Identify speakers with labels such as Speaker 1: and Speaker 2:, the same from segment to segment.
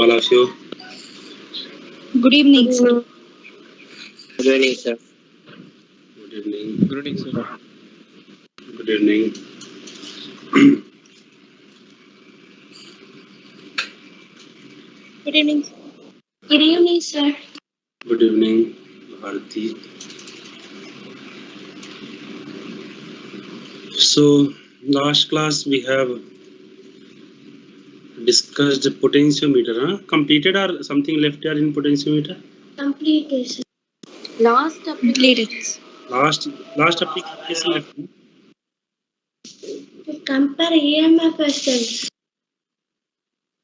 Speaker 1: all of you.
Speaker 2: Good evening, sir.
Speaker 3: Good evening, sir.
Speaker 1: Good evening.
Speaker 4: Good evening, sir.
Speaker 1: Good evening.
Speaker 2: Good evening. Good evening, sir.
Speaker 1: Good evening, Bharati. So, last class we have discussed potentiometer. Completed or something left here in potentiometer?
Speaker 2: Completed, sir. Last completed.
Speaker 1: Last application left.
Speaker 2: To compare EMF resistance.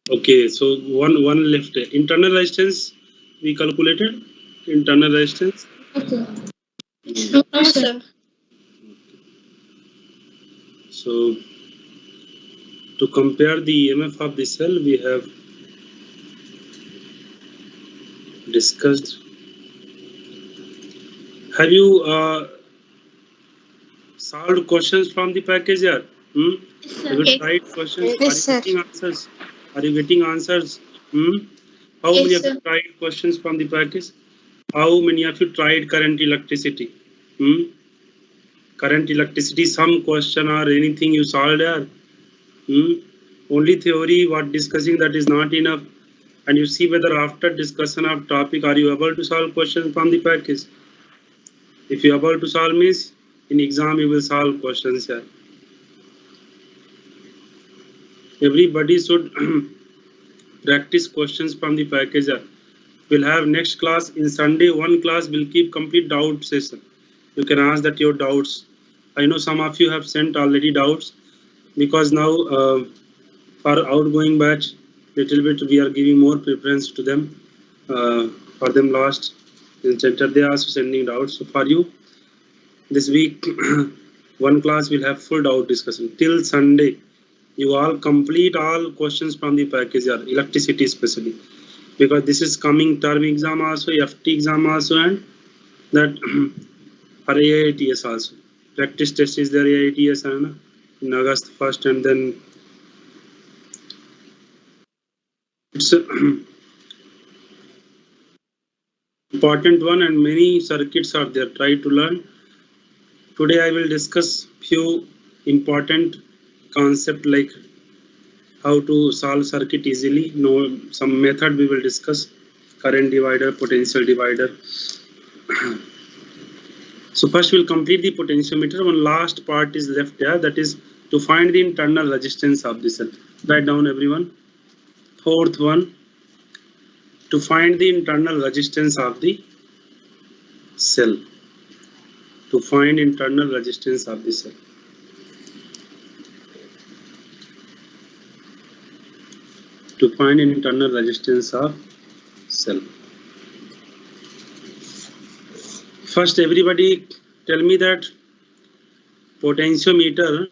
Speaker 1: Okay, so one left. Internal resistance we calculated. Internal resistance.
Speaker 2: No, sir.
Speaker 1: So to compare the EMF of the cell, we have discussed. Have you solved questions from the package here?
Speaker 2: Yes, sir.
Speaker 1: Have you tried questions?
Speaker 2: Yes,
Speaker 1: Are you
Speaker 2: sir.
Speaker 1: getting answers? Are you getting answers? How
Speaker 2: Yes,
Speaker 1: many of
Speaker 2: sir.
Speaker 1: you tried questions from the package? How many of you tried current electricity? Current electricity, some question or anything you solved here? Only theory, what discussing, that is not enough. And you see whether after discussion of topic, are you able to solve questions from the package? If you are able to solve means, in exam you will solve questions here. Everybody should practice questions from the package. We'll have next class in Sunday. One class will keep complete doubt session. You can ask that your doubts. I know some of you have sent already doubts, because now for outgoing batch, little bit we are giving more preference to them. For them last in center they are also sending doubts. So for you this week one class will have full doubt discussion till Sunday. You all complete all questions from the package, electricity especially, because this is coming term exam also, FT exam also, and that for AITS also. Practice test is there, AITS in August 1st, and then it's important one, and many circuits are there. Try to learn. Today I will discuss few important concept like how to solve circuit easily. Some method we will discuss. Current divider, potential divider. So first we'll complete the potentiometer. One last part is left there, that is to find the internal resistance of the cell. Write down everyone. Fourth one, to find the internal resistance of the cell. To find internal resistance of the cell. To find internal resistance of cell. First, everybody tell me that potentiometer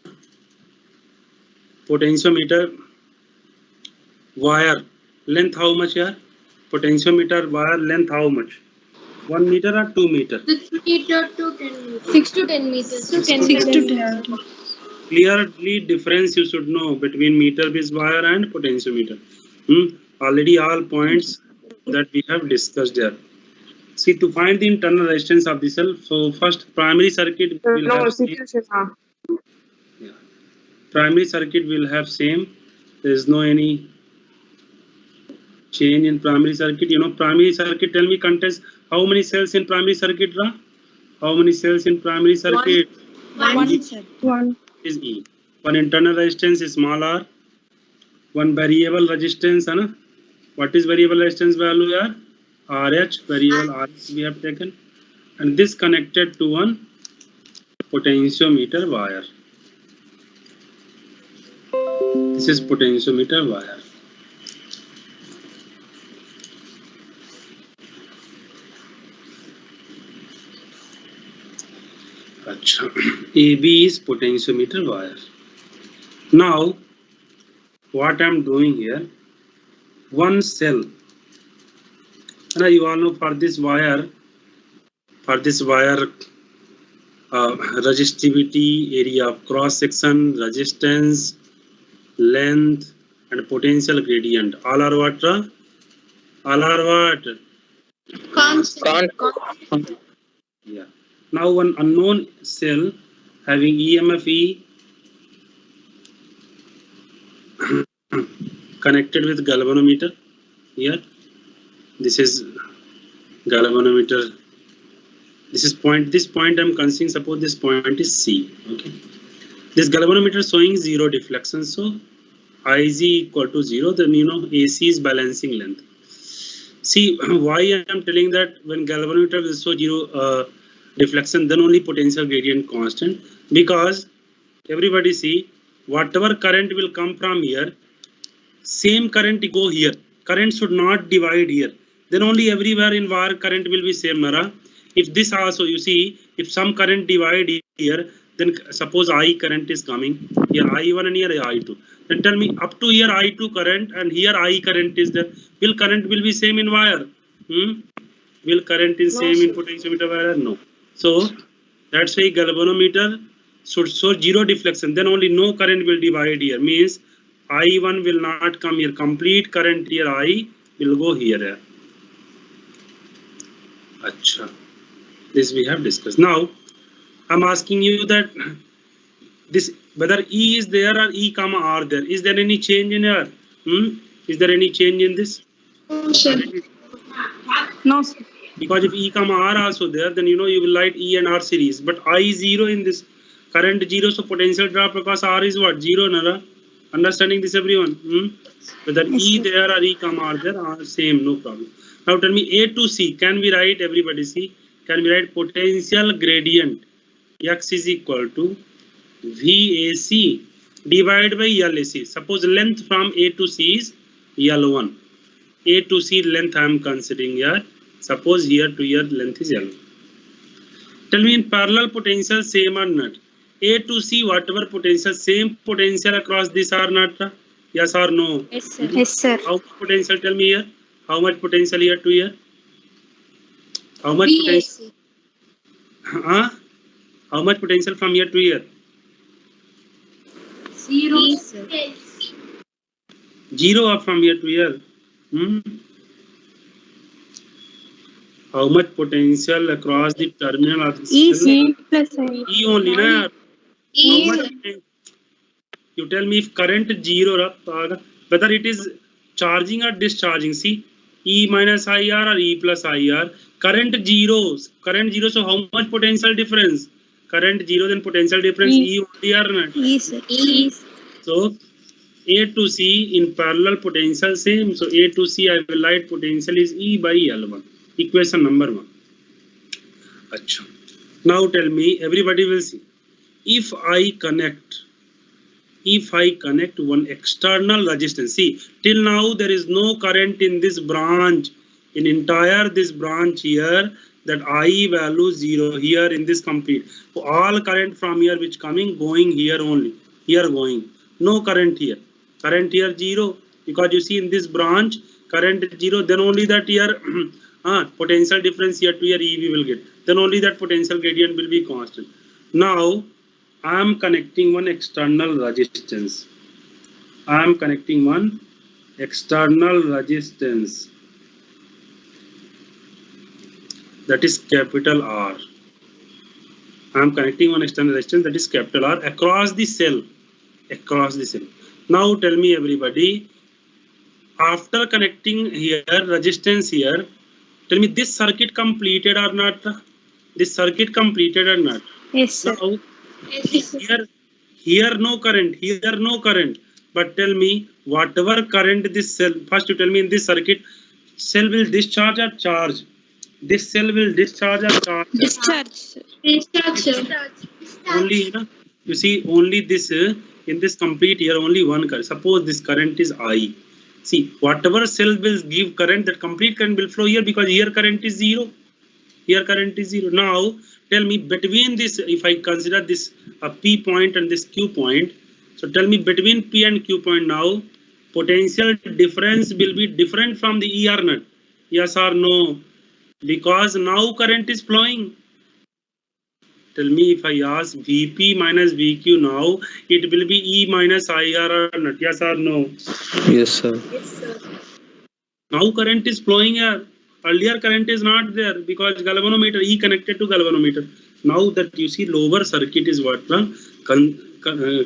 Speaker 1: wire length how much here? Potentiometer wire length how much? 1 meter or 2 meter?
Speaker 2: 6 meter to 10 meters. 6 to 10 meters. 6 to 10 meters.
Speaker 1: Clearly difference you should know between meter base wire and potentiometer. Already all points that we have discussed here. See, to find the internal resistance of the cell, so first primary circuit will have same. Yeah. Primary circuit will have same. There is no any change in primary circuit. Primary circuit, tell me contains how many cells in primary circuit, Ra? How many cells in primary circuit?
Speaker 2: One.
Speaker 1: Is E. One internal resistance is small r. One variable resistance, what is variable resistance value here? RH, variable RH we have taken, and this connected to one potentiometer wire. This is potentiometer wire. AB is potentiometer wire. Now, what I am doing here, one cell. Now you all know for this wire, resistivity, area of cross section, resistance, length, and potential gradient. All are what? All are what?
Speaker 2: Constant.
Speaker 1: Yeah. Now one unknown cell having EMF E connected with galvanometer. Here, this is galvanometer. This is point. This point I'm considering. Suppose this point is C. Okay. This galvanometer showing zero deflection. So Iz equal to 0. Then you know AC is balancing length. See why I am telling that when galvanometer will show zero deflection, then only potential gradient constant, because everybody see whatever current will come from here, same current go here. Current should not divide here. Then only everywhere in wire current will be same, Nara. If this also you see, if some current divide here, then suppose I current is coming here, I1 and here I2. Then tell me up to here I2 current and here I current is there. Will current will be same in wire? Will current is same in potentiometer wire? No. So that's why galvanometer should show zero deflection. Then only no current will divide here. Means I1 will not come here. Complete current here I will go here. Acha. This we have discussed. Now I'm asking you that this whether E is there or E comma R there. Is there any change in here? Is there any change in this?
Speaker 2: No, sir.
Speaker 1: Because if E comma R also there, then you know you will write E and R series. But I 0 in this current 0, so potential drop because R is what? 0, Nara. Understanding this, everyone? Whether E there or E comma R there are same, no problem. Now tell me A to C. Can we write, everybody see? Can we write potential gradient X is equal to VAC divided by LAC. Suppose length from A to C is L1. A to C length I am considering here. Suppose here to here length is L1. Tell me in parallel potential same or not? A to C whatever potential, same potential across this or not? Yes or no?
Speaker 2: Yes, sir. Yes, sir.
Speaker 1: How much potential, tell me here? How much potential here to here? How much potential? How much potential from here to here?
Speaker 2: 0. Sir.
Speaker 1: 0 up from here to here. How much potential across the terminal of the
Speaker 2: E plus I.
Speaker 1: E only, na?
Speaker 2: E.
Speaker 1: How much? You tell me if current 0 up, whether it is charging or discharging. See, E minus IR or E plus IR. Current 0. Current 0. So how much potential difference? Current 0, then potential difference E only or not?
Speaker 2: E, sir. E.
Speaker 1: So A to C in parallel potential same. So A to C I will write potential is E by L1. Equation number 1. Achha. Now tell me, everybody will see. If I connect one external resistance, see, till now there is no current in this branch, in entire this branch here, that I value 0 here in this complete. So all current from here which coming going here only, here going, no current here 0, because you see in this branch current 0, then only that here potential difference here to here EV will get, then only that potential gradient will be constant. Now I am connecting one external resistance. That is capital R. I am connecting one external resistance that is capital R across the cell. Now tell me, everybody, after connecting here resistance here, tell me this circuit completed or not? Yes, sir. Now, here no current, but tell me whatever current this cell, first you tell me in this circuit, cell will discharge or charge? This cell will discharge or charge?
Speaker 2: Discharge.
Speaker 1: Only, you see, only this in this complete here only one current. Suppose this current is I. See, whatever cell will give current, that complete current will flow here, because here current is 0. Now tell me between this, if I consider this a P point and this Q point, so tell me between P and Q point now, potential difference will be different from the E or not? Yes or no? Because now current is flowing. Tell me, if I ask Vp minus Vq now, it will be E minus IR or not? Yes or no?
Speaker 3: Yes, sir.
Speaker 1: Now current is flowing here. Earlier current is not there because galvanometer E connected to galvanometer. Now that you see lower circuit is what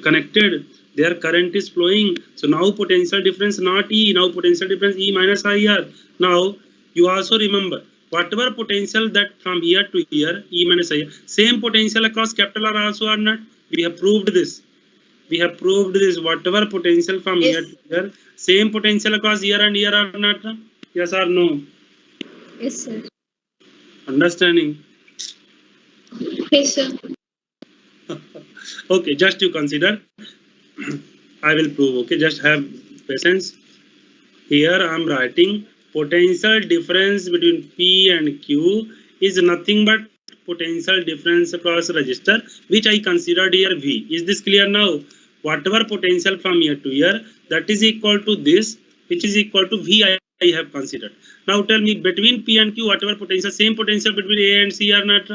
Speaker 1: connected. Their current is flowing. So now potential difference not E. Now potential difference E minus IR. Now you also remember whatever potential that from here to here E minus IR. Same potential across capital R also or not. We have proved this. We have proved this. Whatever potential from here to here, same potential across here and here or not? Yes or no?
Speaker 2: Yes, sir.
Speaker 1: Understanding?
Speaker 2: Yes, sir.
Speaker 1: Okay, just you consider. I will prove. Okay, just have patience. Here I am writing potential difference between P and Q is nothing but potential difference across resistor, which I considered here V. Is this clear now? Whatever potential from here to here, that is equal to this, which is equal to V I have considered. Now tell me between P and Q, whatever potential, same potential between A and C or not?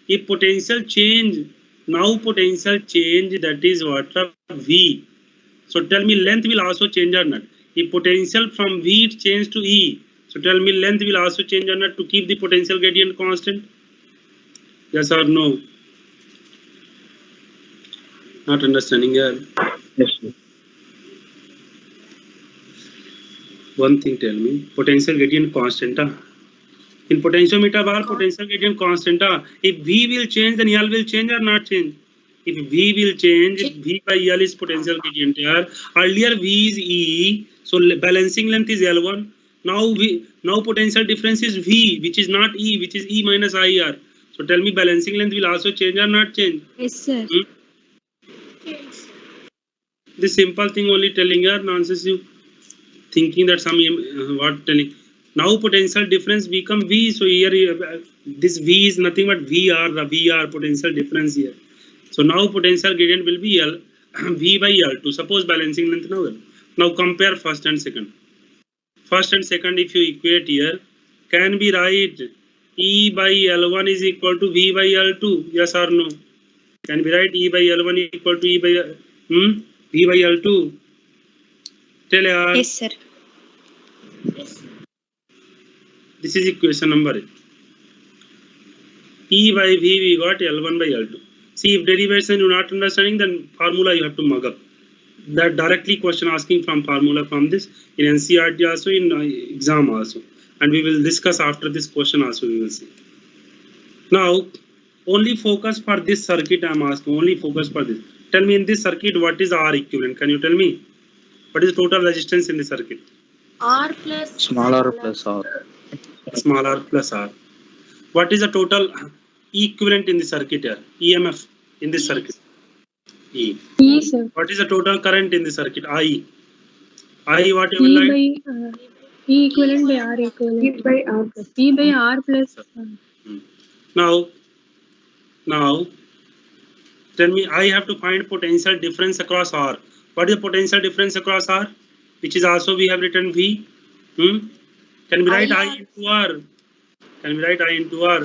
Speaker 1: If potential change, now potential change, that is what V. So tell me length will also change or not? If potential from V change to E, so tell me length will also change or not to keep the potential gradient constant? Yes or no? Not understanding here.
Speaker 3: Yes, sir.
Speaker 1: One thing tell me, potential gradient constant. In potentiometer bar, potential gradient constant. If V will change, then L will change or not change? If V will change, V by L is potential gradient here. Earlier V is E, so balancing length is L1. Now potential difference is V, which is not E, which is E minus IR. So tell me balancing length will also change or not change?
Speaker 2: Yes, sir.
Speaker 1: This simple thing only telling here nonsense you thinking that some what telling. Now potential difference become V. So here this V is nothing but VR, the VR potential difference here. So now potential gradient will be L, V by L2. Suppose balancing length now. Now compare first and second. First and second, if you equate here, can be right E by L1 is equal to V by L2. Yes or no? Can be right E by L1 equal to E by V by L2. Tell yaar.
Speaker 2: Yes, sir.
Speaker 1: This is equation number E by V we got L1 by L2. See, if derivation you not understanding, then formula you have to mug up. That directly question asking from formula from this in NCERT also, in exam also, and we will discuss after this question also. We will see. Now, only focus for this circuit I am asking. Only focus for this. Tell me in this circuit what is R equivalent? Can you tell me? What is total resistance in the circuit?
Speaker 2: R plus
Speaker 3: Small R plus R.
Speaker 1: Small r plus R. What is the total equivalent in the circuit here? EMF in this circuit? E.
Speaker 2: E, sir.
Speaker 1: What is the total current in the circuit? I. What you will write?
Speaker 2: E equivalent by R equivalent. E by R plus. E by R plus.
Speaker 1: Now, tell me, I have to find potential difference across R. What is the potential difference across R? Which is also we have written V. Can we write I into R? Can we write I into R?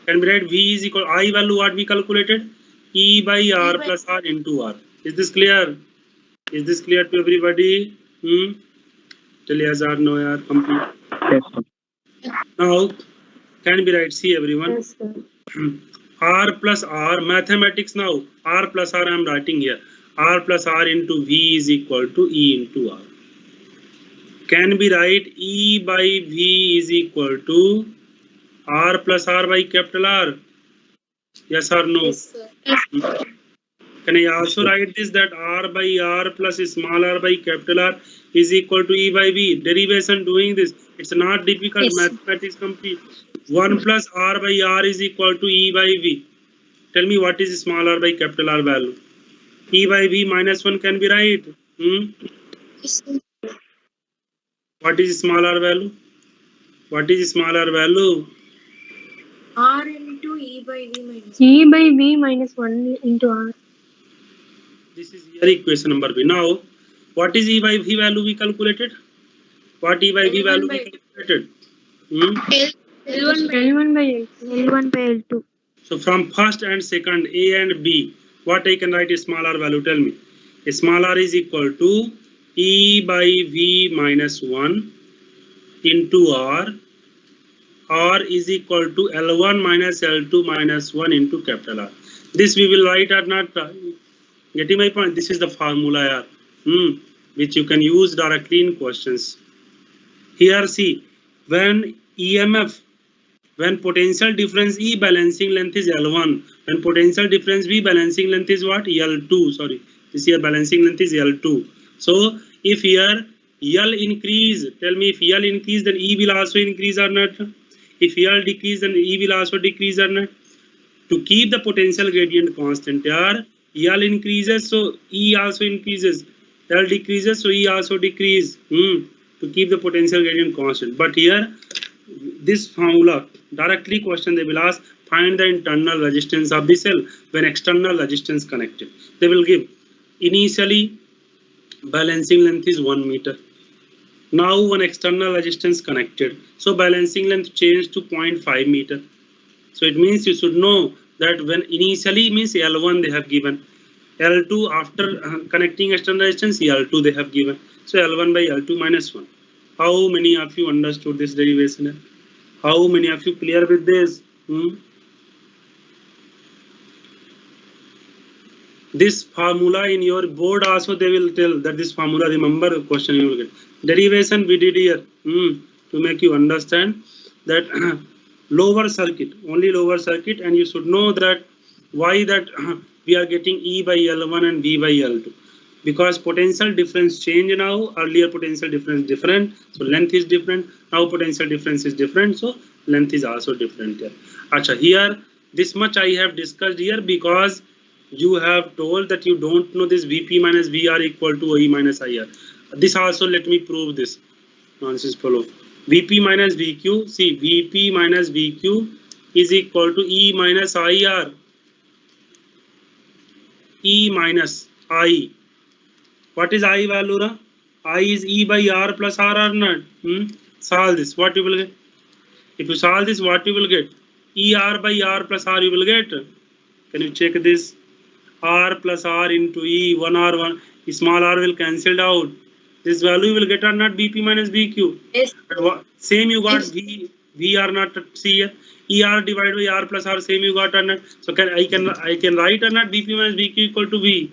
Speaker 1: Can we write V is equal I value what we calculated? E by R plus R into R. Is this clear? Is this clear to everybody? Tell yes or no, yaar, complete.
Speaker 3: Yes, sir.
Speaker 1: Now, can we write? See everyone.
Speaker 2: Yes, sir.
Speaker 1: R plus R, mathematics now. R plus R I am writing here. R plus R into V is equal to E into R. Can be write E by V is equal to R plus R by capital R. Yes or no?
Speaker 2: Yes, sir.
Speaker 1: Can I also write this that R by R plus small r by capital R is equal to E by V? Derivation doing this. It's not difficult.
Speaker 2: Yes.
Speaker 1: Mathematics complete. 1 plus R by R is equal to E by V. Tell me what is small r by capital R value? E by V minus 1 can be right.
Speaker 2: Yes, sir.
Speaker 1: What is small r value? What is small r value?
Speaker 2: R into E by V minus. E by V minus 1 into R.
Speaker 1: This is your equation number B. Now, what is E by V value we calculated? What E by V value we calculated?
Speaker 2: L1 by L2. L1 by L2.
Speaker 1: So from first and second A and B, what I can write is small r value? Tell me. A small r is equal to E by V minus 1 into R is equal to L1 minus L2 minus 1 into capital R. This we will write or not. Getting my point? This is the formula which you can use directly in questions. Here see, when EMF, when potential difference E balancing length is L1, when potential difference V balancing length is what? L2, sorry, this here balancing length is L2. So if here L increase, tell me if L increase then E will also increase or not? If L decrease then E will also decrease or not? To keep the potential gradient constant here, L increases so E also increases, L decreases so E also decrease to keep the potential gradient constant. But here this formula directly question they will ask, find the internal resistance of the cell when external resistance connected. They will give initially balancing length is 1 meter. Now one external resistance connected, so balancing length changed to 0.5 meter. So it means you should know that when initially means L1 they have given, L2 after connecting external resistance L2 they have given. So L1 by L2 minus 1. How many of you understood this derivation? How many of you clear with this? This formula in your board also they will tell that this formula, remember question you will get. Derivation we did here to make you understand that lower circuit, only lower circuit, and you should know that why that we are getting E by L1 and V by L2. Because potential difference change now, earlier potential difference different, so length is different, now potential difference is different, so length is also different here. Acha, here this much I have discussed here because you have told that you don't know this Vp minus Vr equal to E minus IR. This also let me prove this nonsense follow. Vp minus Vq, see Vp minus Vq is equal to E minus IR. E minus I. What is I value? I is E by R plus R or not? Solve this. What you will get? If you solve this, what you will get? ER by R plus R you will get. Can you check this? R plus R into E, 1 R 1, small r will cancelled out. This value you will get or not? Bp minus Bq.
Speaker 2: Yes.
Speaker 1: Same you got
Speaker 2: Yes.
Speaker 1: V R not see here. ER divided by R plus R same you got or not? So I can write or not Bp minus Bq equal to V.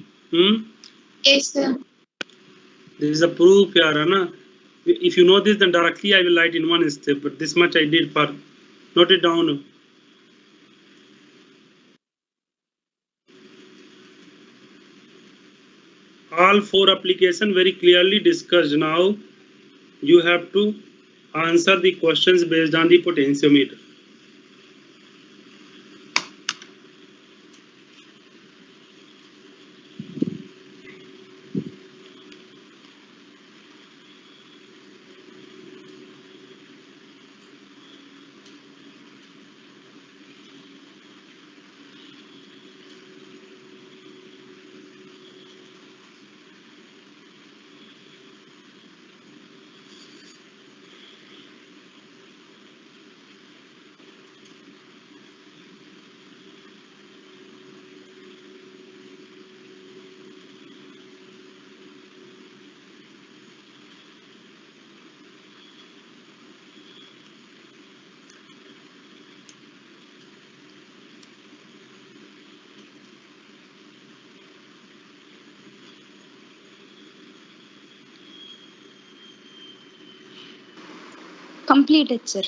Speaker 2: Yes, sir.
Speaker 1: This is a proof here, na? If you know this, then directly I will write in one step. But this much I did for. Note it down. All four application very clearly discussed. Now you have to answer the questions based on the potentiometer.
Speaker 2: Completed, sir.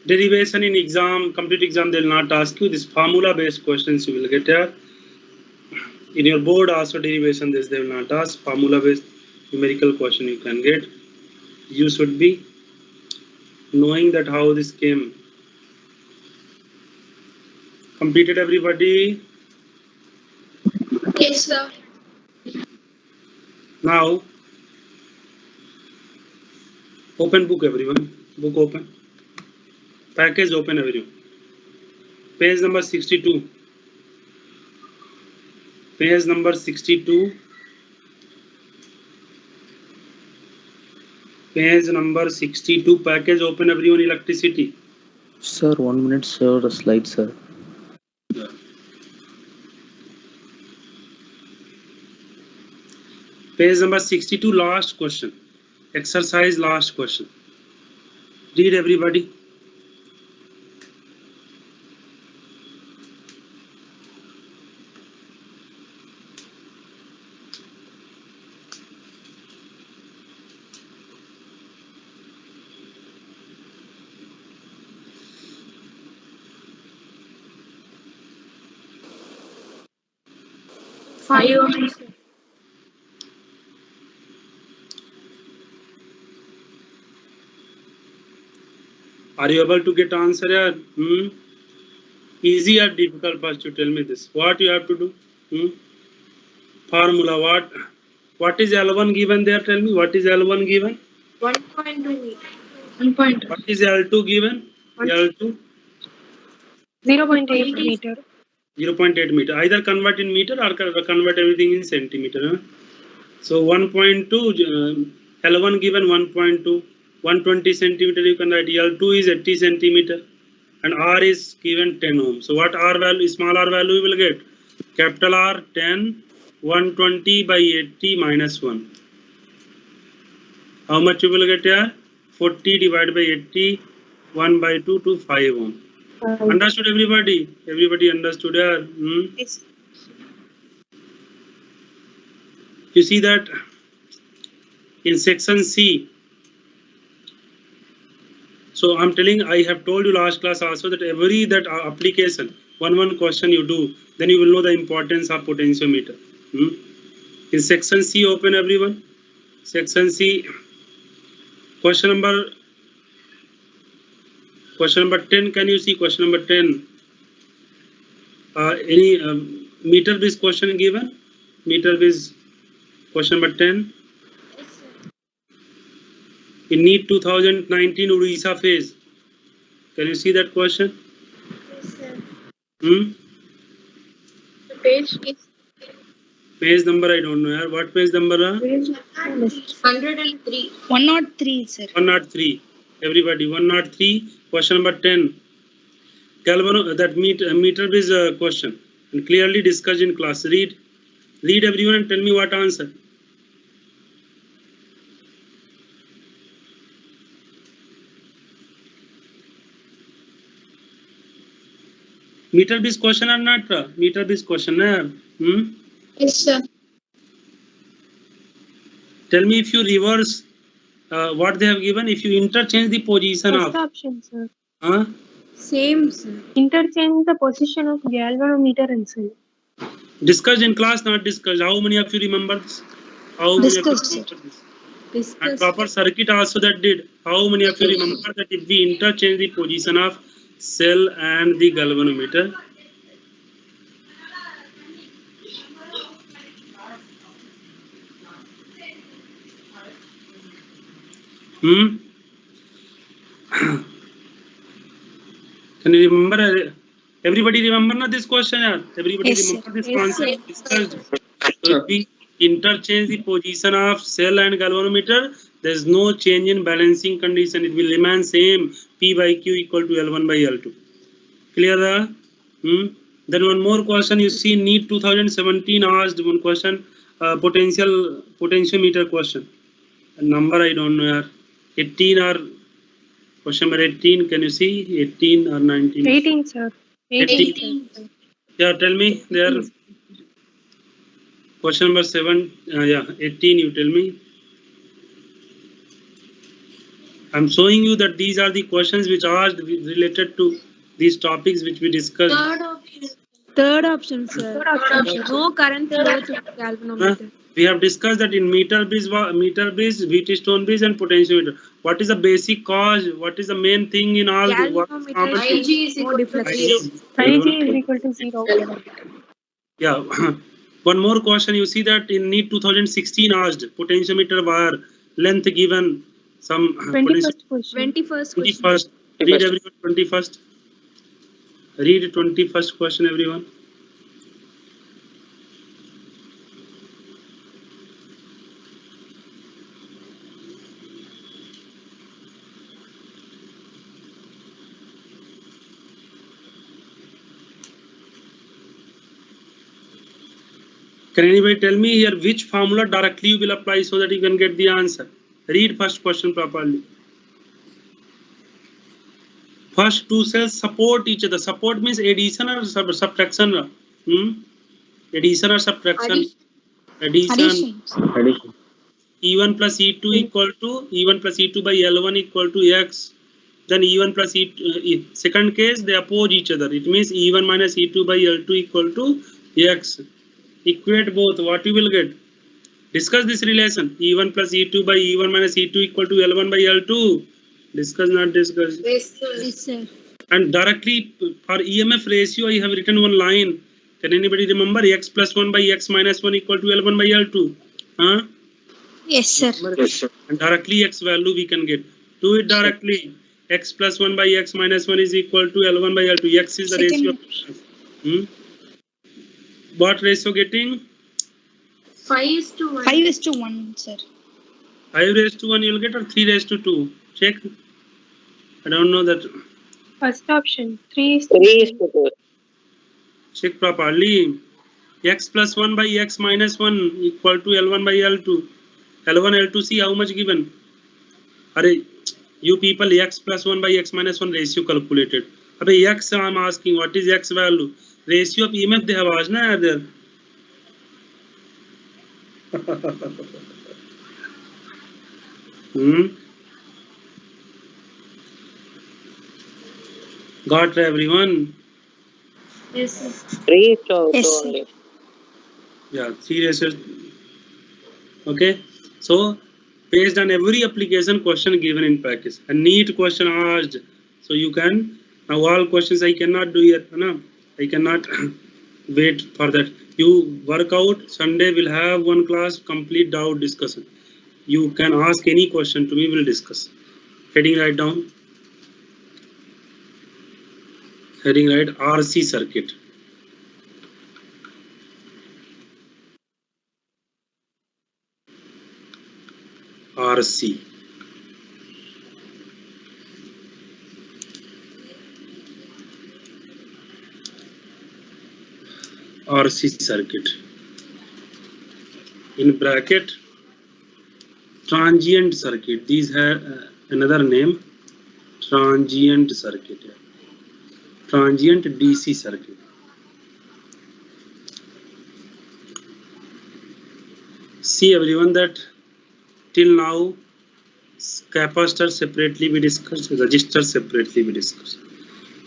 Speaker 2: Derivation in exam, complete exam, they will not ask you. This formula based questions you will get here. In your board also derivation this they will not ask. Formula based numerical question you can get. You should be knowing that how this came. Completed everybody? Yes, sir.
Speaker 1: Now open book everyone. Book open. Package open everyone. Page number 62. Page number 62. Page number 62, package open everyone, electricity.
Speaker 3: Sir, 1 minute, sir. The slide, sir.
Speaker 1: Page number 62, last question. Exercise last question. Read everybody.
Speaker 4: Five.
Speaker 1: Are you able to get answer here? Easy or difficult? First you tell me this. What you have to do? Formula what? What is L1 given there? Tell me what is L1 given?
Speaker 4: 1.2 meter. 1.2.
Speaker 1: What is L2 given? L2
Speaker 4: 0.8 meter.
Speaker 1: 0.8 meter. Either convert in meter or convert everything in centimeter. Huh? So 1.2 L1 given 1.2, 120 centimeter you can write. L2 is 80 centimeter and R is given 10 ohm. So what R value, small r value you will get? Capital R 10, 120 by 80 minus 1. How much you will get here? 40 divided by 80, 1 by 2 to 5 ohm. Understood everybody? Everybody understood here?
Speaker 4: Yes.
Speaker 1: You see that in section C. So I'm telling, I have told you last class also that every that application, one question you do, then you will know the importance of potentiometer. In section C, open everyone. Section C, question number 10. Can you see question number 10? Any meter bridge question given? Meter bridge question number 10. In NEET 2019 Odisha phase. Can you see that question?
Speaker 4: Yes, sir.
Speaker 5: The page is
Speaker 1: Page number I don't know. Yaar. What page number?
Speaker 4: 103.
Speaker 5: 103, sir.
Speaker 1: 103. Everybody, 103. Question number 10. Galvano, that meter bridge question. And clearly discussed in class. Read everyone and tell me what answer. Meter bridge question or not? Meter bridge question.
Speaker 5: Yes, sir.
Speaker 1: Tell me if you reverse what they have given, if you interchange the position
Speaker 4: First
Speaker 1: of.
Speaker 4: option, sir.
Speaker 5: Same, sir.
Speaker 4: Interchange the position of galvanometer and cell.
Speaker 1: Discussed in class, not discussed. How many of you remember this? How many
Speaker 5: Discussed,
Speaker 1: of you remember this?
Speaker 5: Discuss.
Speaker 1: And proper circuit also that did. How many of you remember that if we interchange the position of cell and the galvanometer? Can you remember? Everybody remember not this question? Everybody
Speaker 5: Yes,
Speaker 1: remember this
Speaker 4: Yes,
Speaker 1: concept discussed? So if we interchange the position of cell and galvanometer, there is no change in balancing condition. It will remain same. P by Q equal to L1 by L2. Clear? Then one more question. You see, NEET 2017 asked one question, potentiometer question. A number I don't know. 18 or question number 18. Can you see 18 or 19?
Speaker 4: 18, sir.
Speaker 1: 18. Yeah, tell me there. Question number 7. 18. You tell me. I'm showing you that these are the questions which are related to these topics which we discussed.
Speaker 5: Third option, sir. No current flow through galvanometer.
Speaker 1: We have discussed that in meter bridge, Wheatstone bridge, and potentiometer. What is the basic cause? What is the main thing in all?
Speaker 5: Galvanometer
Speaker 4: IG
Speaker 5: is equal to
Speaker 4: IG is equal to 0.
Speaker 1: Yeah. One more question. You see that in NEET 2016 asked potentiometer wire length given some
Speaker 4: 21st question.
Speaker 5: 21st question.
Speaker 1: 21st. Read everyone 21st. Read 21st question everyone. Can anybody tell me here which formula directly you will apply so that you can get the answer? Read first question properly. First two cells support each other. Support means addition or subtraction. Addition or subtraction? Addition.
Speaker 3: Addition.
Speaker 1: E1 plus E2 equal to E1 plus E2 by L1 equal to X. Then E1 plus E2, second case they oppose each other. It means E1 minus E2 by L2 equal to X. Equate both. What you will get? Discuss this relation. E1 plus E2 by E1 minus E2 equal to L1 by L2. Discuss, not discuss.
Speaker 5: Yes, sir.
Speaker 1: And directly for EMF ratio, I have written one line. Can anybody remember? X plus 1 by X minus 1 equal to L1 by L2. Huh?
Speaker 5: Yes, sir.
Speaker 1: And directly X value we can get. Do it directly. X plus 1 by X minus 1 is equal to L1 by L2. X is the ratio. What ratio getting?
Speaker 5: 5:1.
Speaker 6: 5:1, sir.
Speaker 1: 5 raised to 1 you will get, or 3 raised to 2? Check. I don't know that.
Speaker 4: First option, 3:2.
Speaker 1: Check properly. X plus 1 by X minus 1 equal to L1 by L2. L1, L2, see how much given? Array, you people, X plus 1 by X minus 1 ratio calculated. Abey, X I am asking, what is X value? Ratio of EMF they have asked, na there. Got everyone?
Speaker 5: Yes, sir.
Speaker 6: Yes, sir.
Speaker 1: Yeah, 3 ratios. Okay, so based on every application question given in package, a neat question asked, so you can, now all questions I cannot do here, no? I cannot wait for that. You work out. Sunday we'll have one class, complete doubt discussion. You can ask any question to me, we'll discuss. Heading right down. Heading right, RC circuit. RC. RC circuit. In bracket, transient circuit. These have another name, transient circuit. Transient DC circuit. See everyone that till now capacitor separately we discussed, resistor separately we discussed.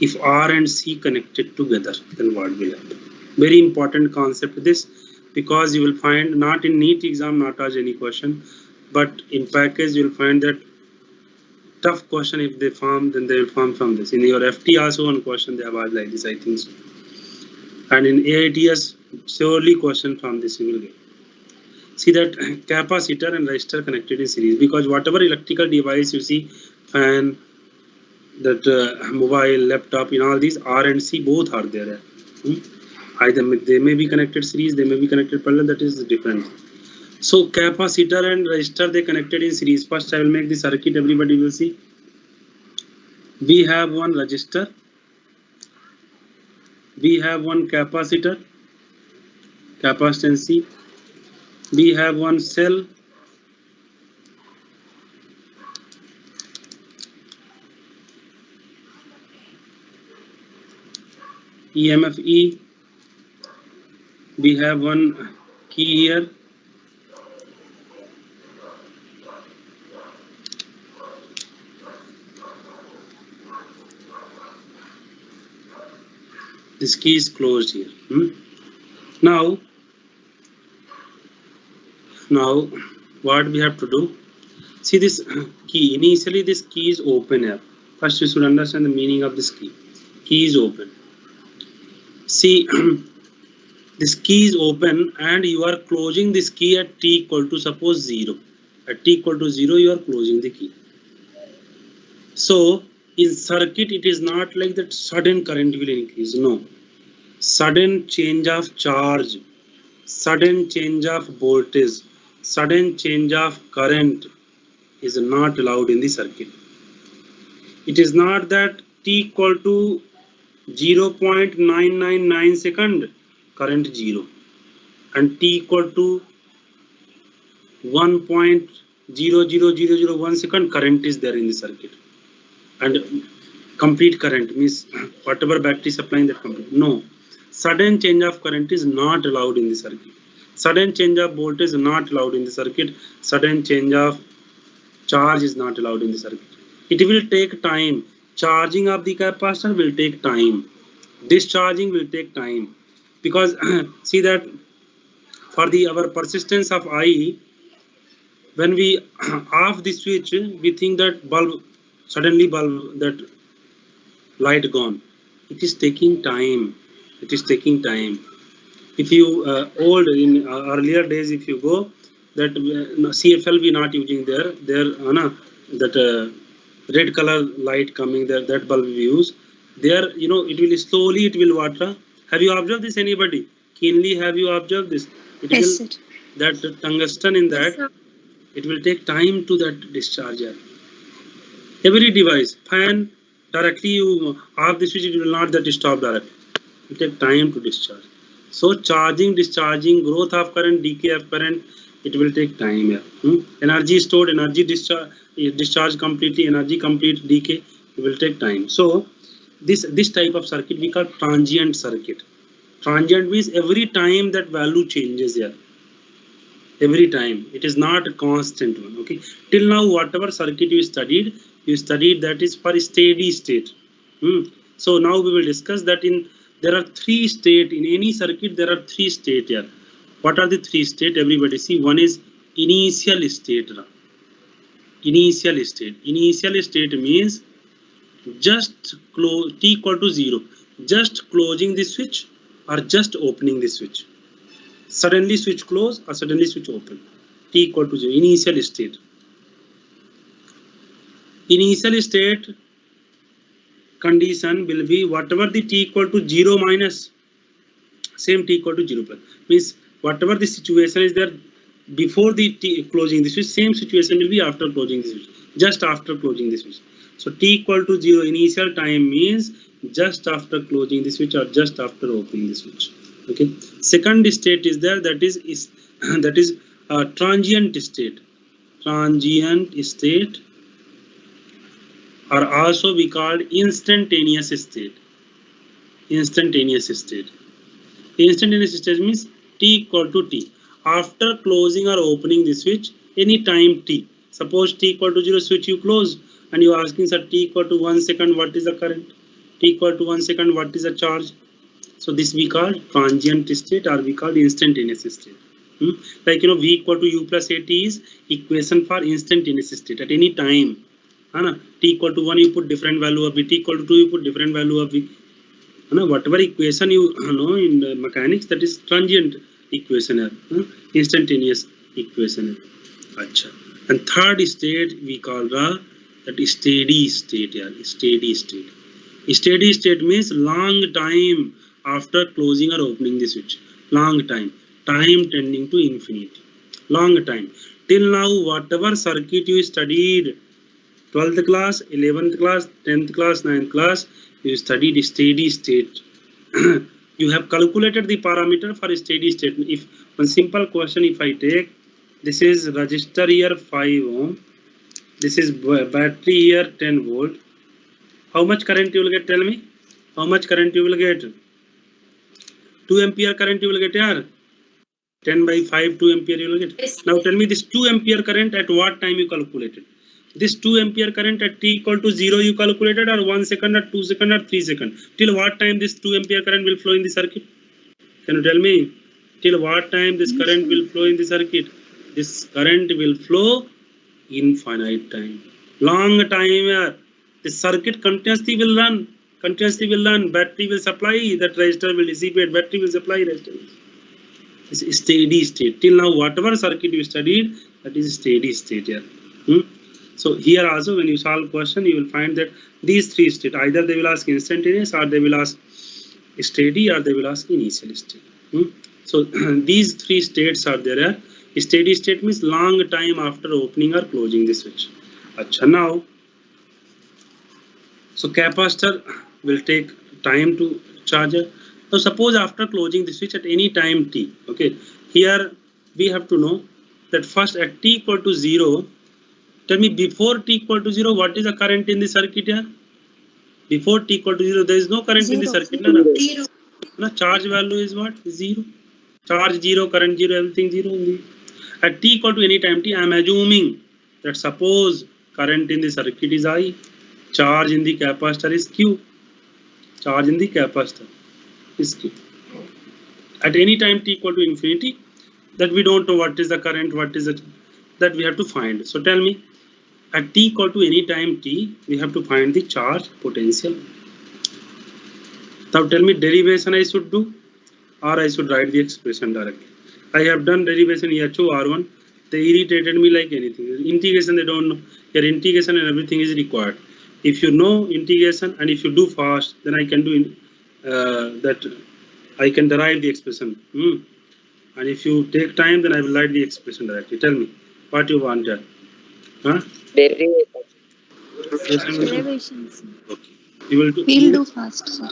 Speaker 1: If R and C connected together, then what will happen? Very important concept this, because you will find not in NEET exam, not as any question, but in package you will find that tough question. If they form, then they will form from this. In your FT also one question they have asked like this, I think so. And in AITS surely question from this you will get. See that capacitor and resistor connected in series, because whatever electrical device you see, fan, that mobile, laptop, in all these R and C both are there. Either they may be connected series, they may be connected parallel, that is different. So capacitor and resistor they connected in series. First I will make the circuit, everybody will see. We have one resistor, we have one capacitor, capacitance C, we have one cell, EMF E, we have one key here, this key is closed here. Now what we have to do, see this key, initially this key is open here. First you should understand the meaning of this key. Key is open. See this key is open and you are closing this key at t equal to suppose 0. At t equal to 0 you are closing the key. So in circuit it is not like that sudden current will increase, no. Sudden change of charge, sudden change of voltage, sudden change of current is not allowed in the circuit. It is not that t equal to 0.999 second current 0. and t equal to 1.00001 second, current is there in the circuit, and complete current means whatever battery supplying that complete. No, sudden change of current is not allowed in the circuit. Sudden change of voltage is not allowed in the circuit. Sudden change of charge is not allowed in the circuit. It will take time. Charging of the capacitor will take time. Discharging will take time, because see that for the our persistence of I, when we off the switch, we think that bulb that light gone. It is taking time. It is taking time. If you old in earlier days, if you go that CFL we not using there that red color light coming there, that bulb we use there, you know, it will slowly, it will water. Have you observed this, anybody keenly? Have you observed this? It
Speaker 6: Yes,
Speaker 1: will
Speaker 6: sir.
Speaker 1: that tungsten in that,
Speaker 5: Yes, sir.
Speaker 1: it will take time to that discharger. Every device, fan, directly you off the switch, it will not that stop directly. It will take time to discharge. So charging, discharging, growth of current, decay of current, it will take time here. Energy stored, energy discharge completely, energy complete decay, it will take time. So this type of circuit we call transient circuit. Transient means every time that value changes here. Every time, it is not a constant one. Okay, till now whatever circuit you studied that is for steady state. So now we will discuss that there are three state in any circuit. There are three state here. What are the three state? Everybody see. One is initial state. Initial state. Initial state means just close t equal to 0, just closing the switch or just opening the switch. Suddenly switch close or suddenly switch open. T equal to 0. Initial state. Initial state condition will be whatever the t equal to 0 minus, same t equal to 0 plus. Means whatever the situation is there before the closing the switch, same situation will be after closing the switch. Just after closing the switch. So t equal to 0 initial time means just after closing the switch or just after opening the switch. Okay. Second state is there, that is transient state. Transient state, or also we called instantaneous state. Instantaneous state. Instantaneous state means t equal to t. After closing or opening the switch, any time t. Suppose t equal to 0, switch you close, and you are asking, sir, t equal to 1 second, what is the current? T equal to 1 second, what is the charge? So this we call transient state, or we call instantaneous state. Like, you know, v equal to u plus at is equation for instantaneous state at any time. T equal to 1 you put different value of v, t equal to 2 you put different value of v. Whatever equation you know in mechanics, that is transient equation, instantaneous equation. Achha. And third state we call that steady state. Steady state. Steady state means long time after closing or opening the switch. Long time. Time tending to infinity. Long time. Till now, whatever circuit you studied, 12th class, 11th class, 10th class, 9th class, you studied steady state. You have calculated the parameter for steady state. If one simple question, if I take, this is resistor here 5 ohm, this is battery here 10 volt. How much current you will get? Tell me. How much current you will get? 2 ampere current you will get here. 10 by 5, 2 ampere you will get. Yes. Now tell me this 2 ampere current at what time you calculated? This 2 ampere current at t equal to 0 you calculated, or 1 second or 2 second or 3 second? Till what time this 2 ampere current will flow in the circuit? Can you tell me? Till what time this current will flow in the circuit? This current will flow infinite time. Long time. The circuit continuously will run. Battery will supply, that resistor will dissipate. Battery will supply, resistor. It's steady state. Till now, whatever circuit you studied, that is steady state here. So here also, when you solve question, you will find that these three states, either they will ask instantaneous, or they will ask steady, or they will ask initial state. So these three states are there. Steady state means long time after opening or closing the switch. Achha, now, so capacitor will take time to charge.
Speaker 2: So suppose after closing the switch at any time t, okay, here we have to know that first at t equal to 0, tell me before t equal to 0, what is the current in the circuit here? Before t equal to 0, there is no current in the circuit. No, charge value is what? 0. Charge 0, current 0, everything 0 only. At t equal to any time t, I am assuming that suppose current in the circuit is I, charge in the capacitor is Q. Charge in the capacitor is Q. At any time t equal to infinity, that we don't know what is the current, what is it, that we have to find. So tell me, at t equal to any time t, we have to find the charge potential. Now tell me derivation I should do or I should write the expression directly. I have done derivation HO R1. They irritated me like anything. Integration they don't know. Your integration and everything is required. If you know integration and if you do fast, then I can do that. I can derive the expression. And if you take time, then I will write the expression directly. Tell me what you want here. Huh?
Speaker 6: Derivation.
Speaker 5: Derivations.
Speaker 2: Okay. You will do.
Speaker 6: We'll do fast, sir.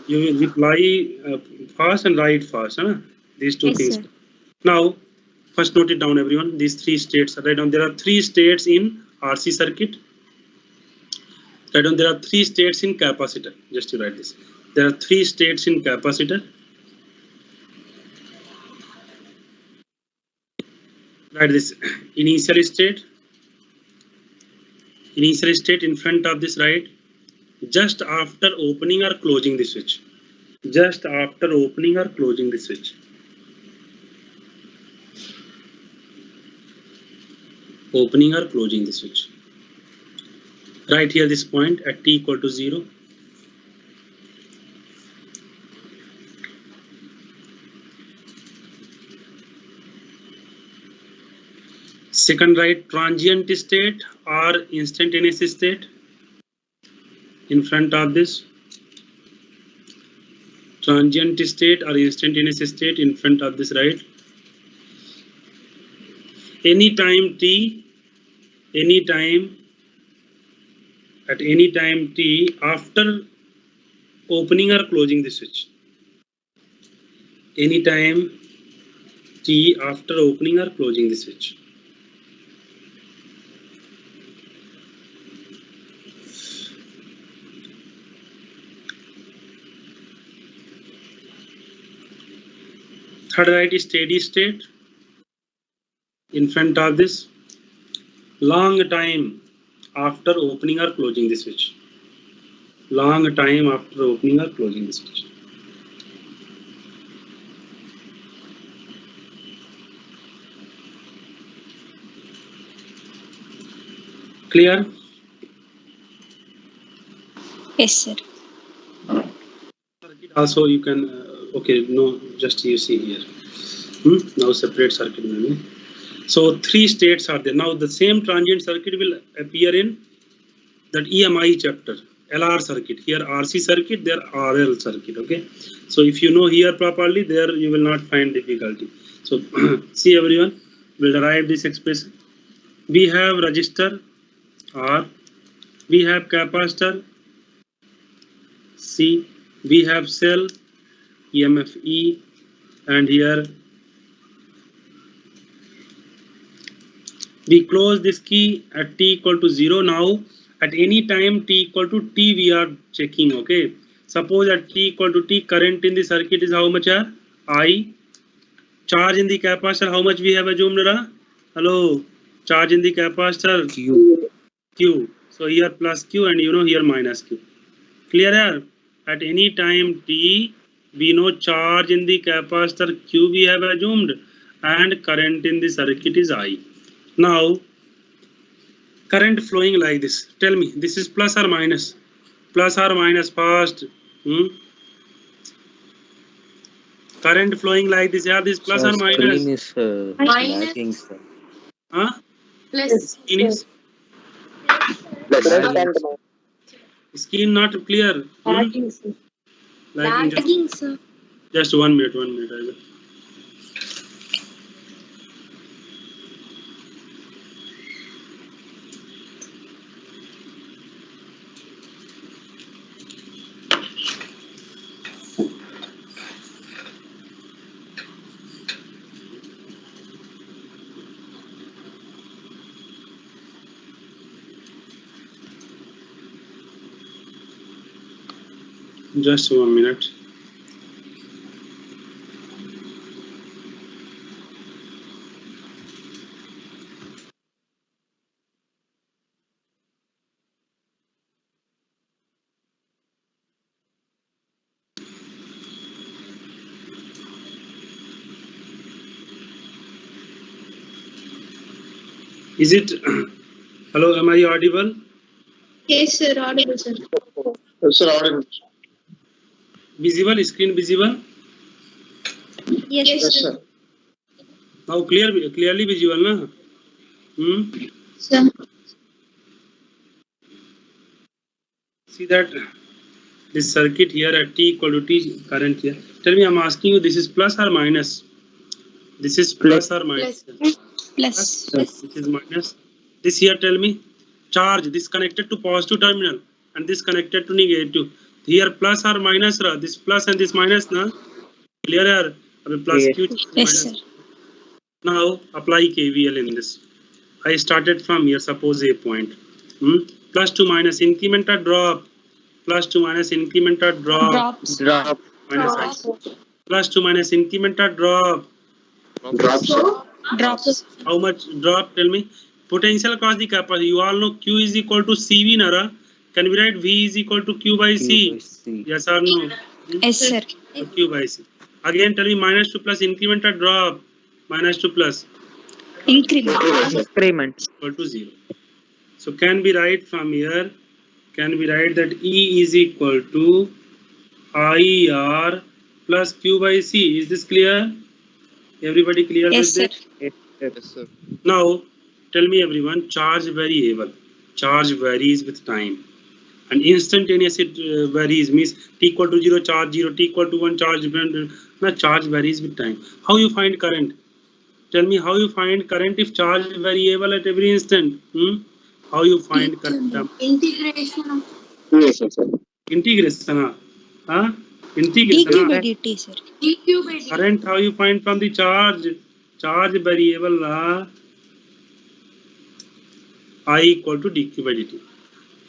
Speaker 2: You will reply fast and write fast. Huh? These two
Speaker 5: Yes,
Speaker 2: things.
Speaker 5: sir.
Speaker 2: Now, first note it down, everyone. These three states. Write down. There are three states in RC circuit. Write down. There are three states in capacitor. Just to write this. There are three states in capacitor. Write this. Initial state. Initial state in front of this, right? Just after opening or closing the switch. Just after opening or closing the switch. Opening or closing the switch. Right here this point at t equal to 0. Second, right, transient state or instantaneous state in front of this. Transient state or instantaneous state in front of this, right? Anytime t, anytime, at any time t after opening or closing the switch. Anytime t after opening or closing the switch. Third, right, is steady state in front of this. Long time after opening or closing the switch. Long time after opening or closing the switch. Clear?
Speaker 6: Yes, sir.
Speaker 2: Circuit also you can okay, no, just you see here. Now separate circuit memory. So three states are there. Now the same transient circuit will appear in that EMI chapter, LR circuit. Here RC circuit, there RL circuit. Okay. So if you know here properly, there you will not find difficulty. So see everyone, will derive this expression. We have resistor R, we have capacitor C, we have cell EMF E, and here we close this key at t equal to 0. Now at any time t equal to t we are checking. Okay, suppose at t equal to t, current in the circuit is how much? I. Charge in the capacitor, how much we have assumed? Hello, charge in the capacitor Q. So here plus Q and here minus Q. Clear here? At any time t, we know charge in the capacitor Q we have assumed and current in the circuit is I. Now, current flowing like this. Tell me, this is plus or minus? Plus or minus fast? Current flowing like this. Yeah, this plus
Speaker 3: Sir,
Speaker 2: or minus?
Speaker 3: screen is lagging, sir.
Speaker 2: Huh?
Speaker 5: Plus.
Speaker 2: Screen is
Speaker 3: Lagging.
Speaker 2: screen not clear.
Speaker 4: Lagging, sir.
Speaker 2: Lagging.
Speaker 5: Lagging, sir.
Speaker 2: Just 1 minute. I will.
Speaker 1: Just 1 minute. Is it? Hello, am I audible?
Speaker 5: Yes, sir. Audible, sir.
Speaker 7: Yes, sir, audible.
Speaker 1: Visible? Screen visible?
Speaker 5: Yes,
Speaker 7: Yes,
Speaker 5: sir.
Speaker 7: sir.
Speaker 1: Now clearly visible, na?
Speaker 5: Sir.
Speaker 1: See that this circuit here at T equal to T current here. Tell me, I'm asking you, this is plus or minus? This is plus or minus?
Speaker 6: Plus.
Speaker 1: This is minus. This here, tell me, charge, this connected to positive terminal and this connected to negative. Here plus or minus, ra? This plus and this minus, na? Clear here? Plus
Speaker 3: Yes.
Speaker 1: Q
Speaker 6: Yes,
Speaker 1: minus.
Speaker 6: sir.
Speaker 1: Now apply KVL in this. I started from here, suppose a point. Plus to minus increment or drop. Plus to minus increment or drop.
Speaker 6: Drops.
Speaker 3: Drop.
Speaker 1: Minus I. Plus to minus increment or drop.
Speaker 7: Drop, sir.
Speaker 6: Drops.
Speaker 1: How much drop? Tell me. Potential across the capacity. You all know Q is equal to CV, Nara. Can we write V is equal to Q by C?
Speaker 3: QC.
Speaker 1: Yes or no?
Speaker 6: Yes, sir.
Speaker 1: So Q by C. Again, tell me minus to plus increment or drop. Minus to plus
Speaker 6: Increment.
Speaker 3: Increment.
Speaker 1: equal to 0. So can we write from here? Can we write that E is equal to IR plus Q by C? Is this clear? Everybody clear
Speaker 6: Yes,
Speaker 1: with
Speaker 6: sir.
Speaker 1: this?
Speaker 3: Yes, sir.
Speaker 1: Now, tell me everyone, charge variable. Charge varies with time. And instantaneous it varies, means T equal to 0, charge 0, T equal to 1, charge, no, charge varies with time. How you find current? Tell me how you find current if charge is variable at every instant? How you find current?
Speaker 5: Integration.
Speaker 7: Yes, sir.
Speaker 1: Integration. Huh?
Speaker 6: dq
Speaker 1: Integration.
Speaker 6: by dt, sir.
Speaker 5: DQ by DQ.
Speaker 1: Current how you find from the charge? Charge variable I equal to dq by dt.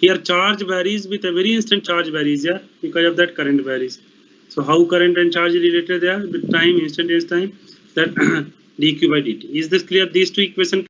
Speaker 1: Here charge varies with every instant, charge varies, yeah, because of that current varies. So how current and charge is related there with time, instantaneous time, that dq by dt. Is this clear? These two equations